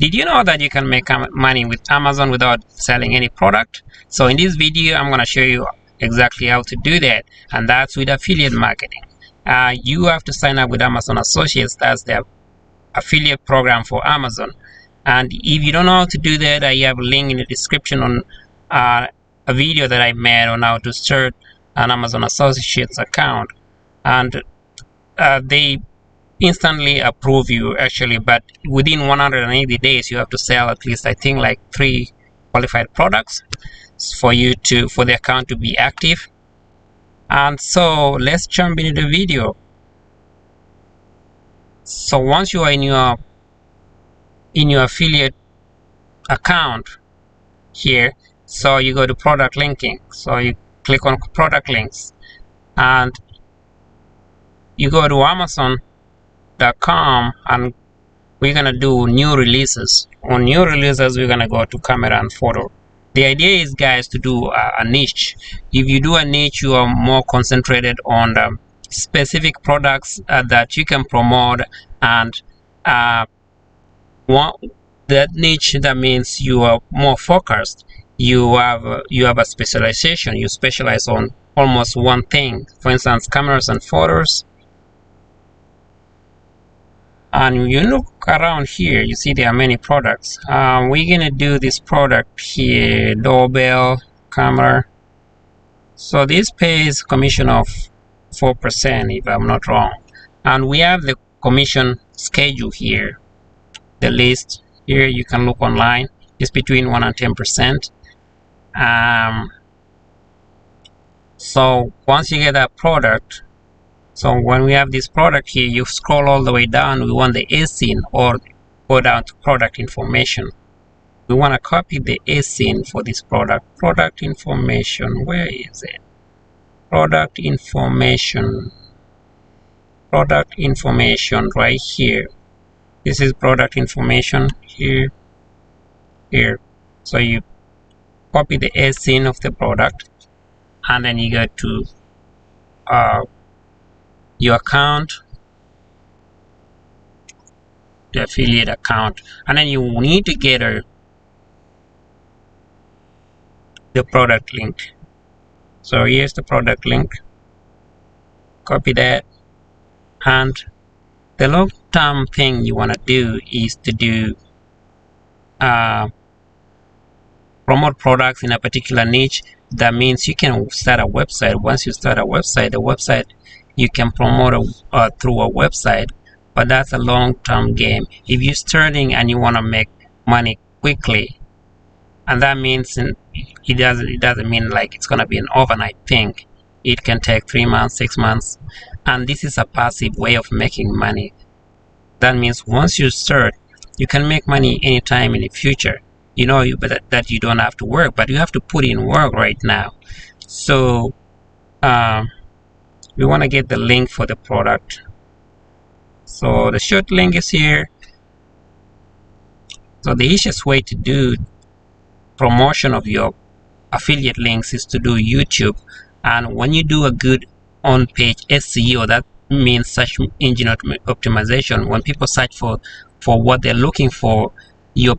Did you know that you can make money with Amazon without selling any product? So in this video, I'm going to show you exactly how to do that, and that's with affiliate marketing. You have to sign up with Amazon Associates. That's the affiliate program for Amazon. And if you don't know how to do that, I have a link in the description on a video that I made on how to start an Amazon Associates account. And they instantly approve you actually, but within 180 days you have to sell at least, I think, like 3 qualified products for the account to be active. And so let's jump into the video. So once you are in your affiliate account here, so you go to product linking, so you click on product links and you go to Amazon.com, and we're gonna do new releases. On new releases, we're gonna go to camera and photo. The idea is, guys, to do a niche. If you do a niche, you are more concentrated on the specific products that you can promote, and that niche, that means you are more focused. You have a specialization. You specialize on almost one thing. For instance, cameras and photos. And you look around here, you see there are many products. We're gonna do this product here, doorbell camera. So this pays commission of 4%, if I'm not wrong. And we have the commission schedule here. The list here, you can look online. It's between 1 and 10%. So once you get that product, so when we have this product here, you scroll all the way down. We want the ASIN, or go down to product information. We want to copy the ASIN for this product. Product information, where is it? Product information. Product information right here. This is product information here. So you copy the ASIN of the product, and then you go to your account, the affiliate account, and then you need to get the product link. So here's the product link. Copy that, and the long-term thing you want to do is to do promote products in a particular niche. That means you can start a website. Once you start a website, the website you can promote through a website, but that's a long-term game. If you're starting and you want to make money quickly, and that means it doesn't mean like it's gonna be an overnight thing. It can take 3 months, 6 months, and this is a passive way of making money. That means once you start, you can make money anytime in the future. You know that you don't have to work, but you have to put in work right now. So we want to get the link for the product. So the short link is here. So the easiest way to do promotion of your affiliate links is to do YouTube. And when you do a good on-page SEO, that means search engine optimization. When people search for what they're looking for, your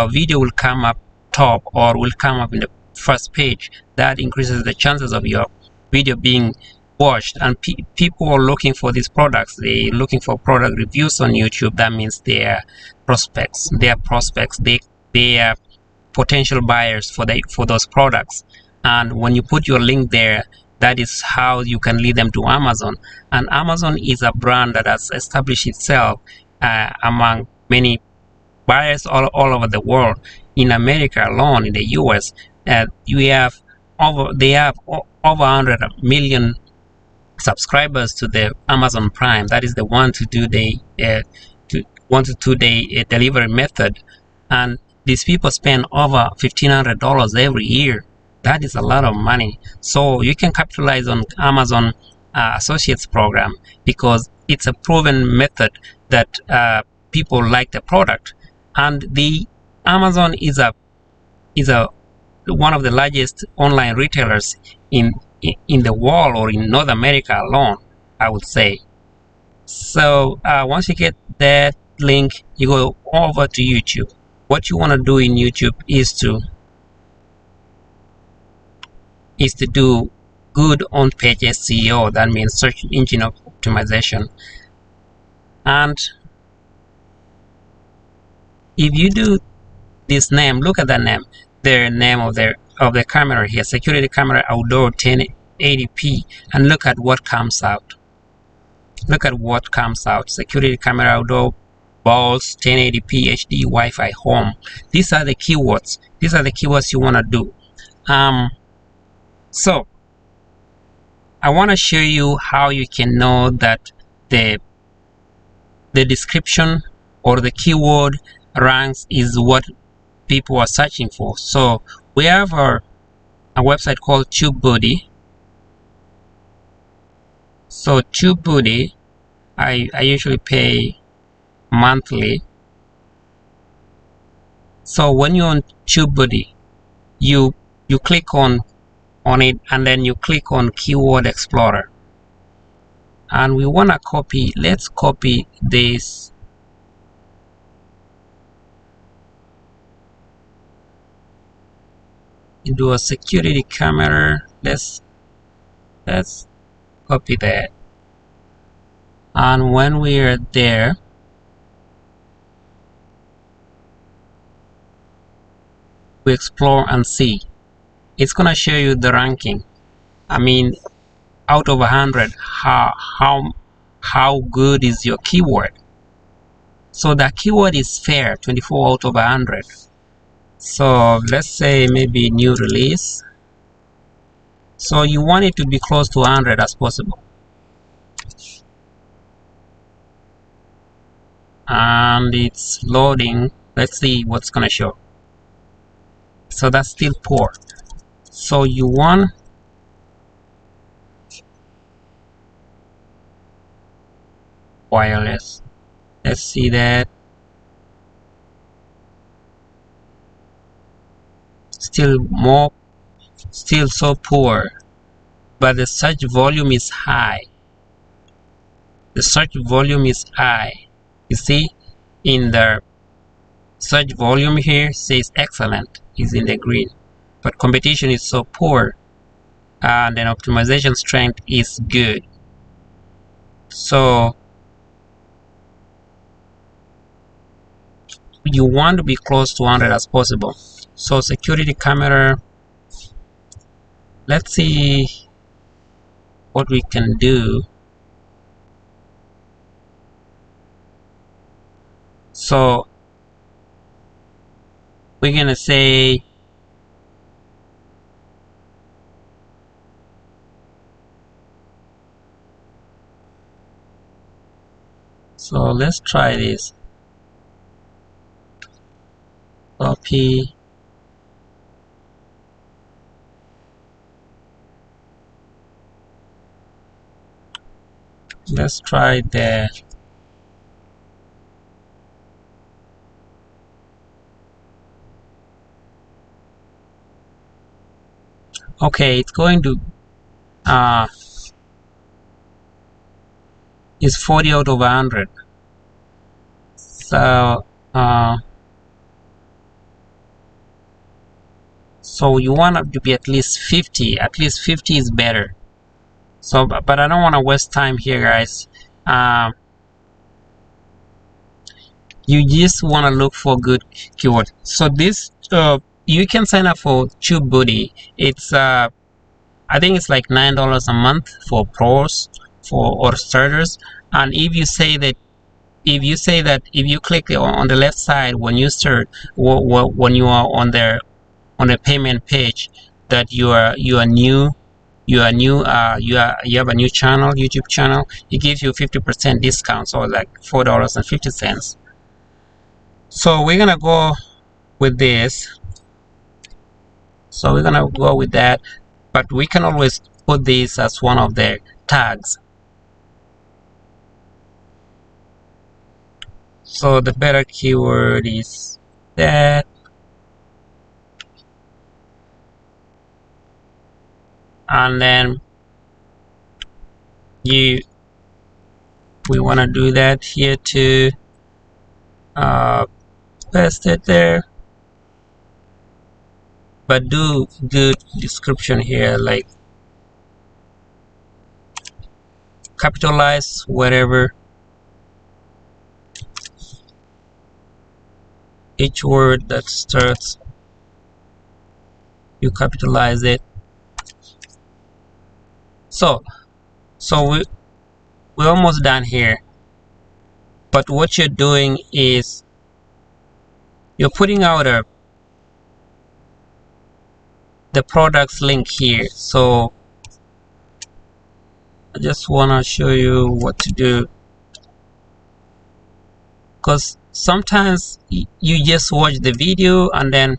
video will come up top, or will come up in the first page. That increases the chances of your video being watched, and people are looking for these products. They're looking for product reviews on YouTube. That means they're prospects. They are potential buyers for those products. And when you put your link there, that is how you can lead them to Amazon. And Amazon is a brand that has established itself among many buyers all over the world. In America alone, in the US, they have over 100 million subscribers to the Amazon Prime. That is the 1 to 2 day delivery method, and these people spend over $1,500 every year. That is a lot of money. So you can capitalize on Amazon Associates program, because it's a proven method that people like the product. And the Amazon is one of the largest online retailers in the world, or in North America alone, I would say. So once you get that, link, you go over to YouTube. What you want to do in YouTube is to do good on-page SEO. That means search engine optimization. And if you do this name, look at that name, the name of the camera here, security camera outdoor 1080p, and look at what comes out. Look at what comes out. Security camera outdoor balls 1080p HD Wi-Fi home. These are the keywords. These are the keywords you want to do. So I want to show you how you can know that the description or the keyword ranks is what people are searching for. So we have a website called TubeBuddy. So TubeBuddy, I usually pay monthly. So when you're on TubeBuddy, you click on it, and then you click on Keyword Explorer, and we want to copy. Let's copy this. Do a security camera. Let's copy that, and when we are there, we explore and see. It's gonna show you the ranking. I mean, out of 100, how good is your keyword? So that keyword is fair, 24 out of 100. So let's say maybe new release. So you want it to be close to 100 as possible. And it's loading. Let's see what's gonna show. So that's still poor. So you want wireless. Let's see that. Still so poor, but the search volume is high. The search volume is high. You see, in the search volume here says excellent, is in the green, but competition is so poor, and then optimization strength is good. So you want to be close to 100 as possible. So security camera, let's see what we can do. So we're gonna say so let's try this. Copy. Let's try that. Okay, it's going to is 40 out of 100. So you want it to be at least 50. At least 50 is better. So, but I don't want to waste time here, guys. You just want to look for good keyword. So this you can sign up for TubeBuddy. It's I think it's like $9 a month for pros or starters. And if you click on the left side when you start, when you are on the payment page, that you have a new channel, YouTube channel, it gives you 50% discount, so like $4.50. So we're gonna go with this. So we're gonna go with that, but we can always put this as one of the tags. So the better keyword is that. And then we want to do that here too. paste it there, but do good description here, like capitalize whatever each word that starts, you capitalize it. So we're almost done here, but what you're doing is you're putting out the products link here. So I just want to show you what to do, because sometimes you just watch the video and then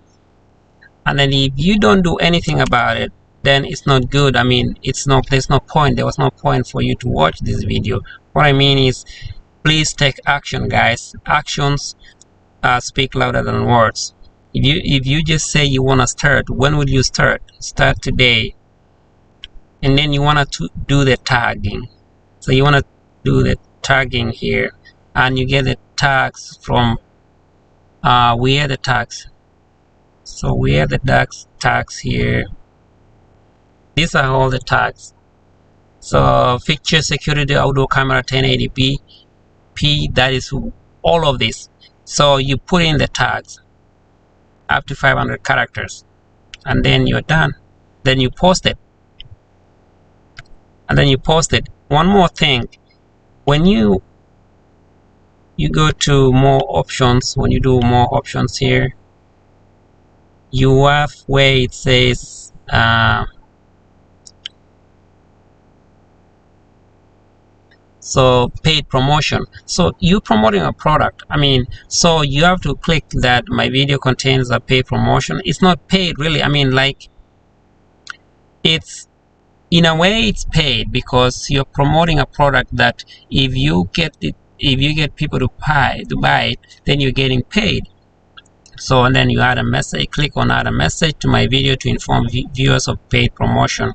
if you don't do anything about it, then it's not good. I mean, there's no point. There was no point for you to watch this video. What I mean is, please take action, guys. Actions speak louder than words. If you just say you want to start, when will you start? Start today. And then you want to do the tagging. So you want to do the tagging here, and you get the tags from we are the tags. So we have the tags here. These are all the tags. So picture security, outdoor camera, 1080p, that is all of this. So you put in the tags up to 500 characters, and then you're done. Then you post it. And then you post it. One more thing, when you go to more options, when you do more options here, you have where it says so paid promotion. So you promoting a product, I mean, so you have to click that my video contains a paid promotion. It's not paid really. I mean, like, it's in a way it's paid, because you're promoting a product that if you get people to buy it, then you're getting paid. So, and then you add a message, click on add a message to my video to inform viewers of paid promotion.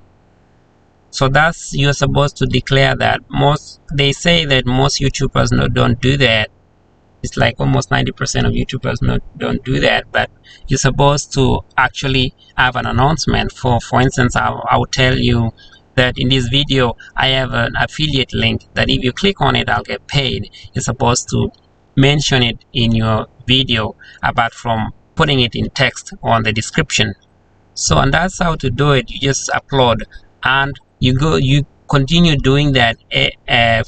So that's, you're supposed to declare that. They say that most YouTubers don't do that. It's like almost 90% of YouTubers don't do that, but you're supposed to actually have an announcement. For instance, I'll tell you that in this video I have an affiliate link that if you click on it, I'll get paid. You're supposed to mention it in your video, apart from putting it in text on the description. So, and that's how to do it. You just upload, and you continue doing that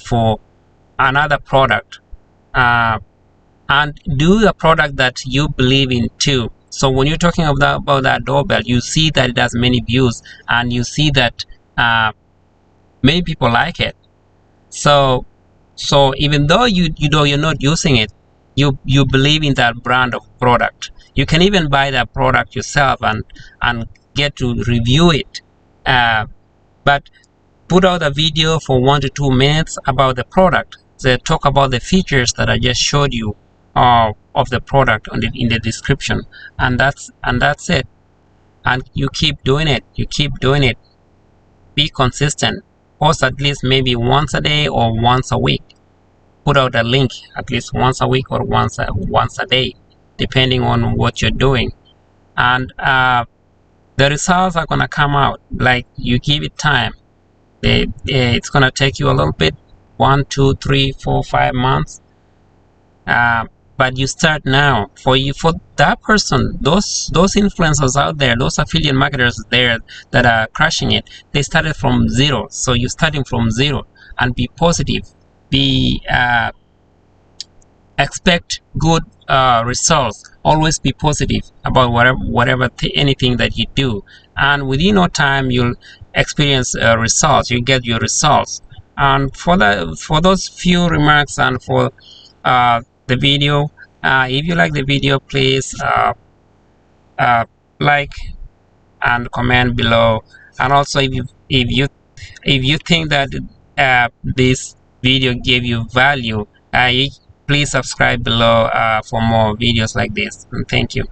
for another product, and do a product that you believe in too. So when you're talking about that doorbell, you see that it has many views, and you see that many people like it. So even though you're not using it, you believe in that brand of product. You can even buy that product yourself and get to review it. But put out a video for 1 to 2 minutes about the product. So talk about the features that I just showed you of the product in the description, and that's it. And you keep doing it. Be consistent. Post at least maybe once a day or once a week. Put out a link at least once a week or once a day, depending on what you're doing. And the results are gonna come out. Like, you give it time. It's gonna take you a little bit, 1, 2, 3, 4, 5 months. But you start now. For that person, those influencers out there, those affiliate marketers there that are crushing it, they started from zero. So you're starting from zero, and be positive. Expect good results. Always be positive about anything that you do, and within no time you'll experience results. You get your results. And for those few remarks, and for the video, if you like the video, please like and comment below. And also, if you think that this video gave you value, please subscribe below for more videos like this. And thank you.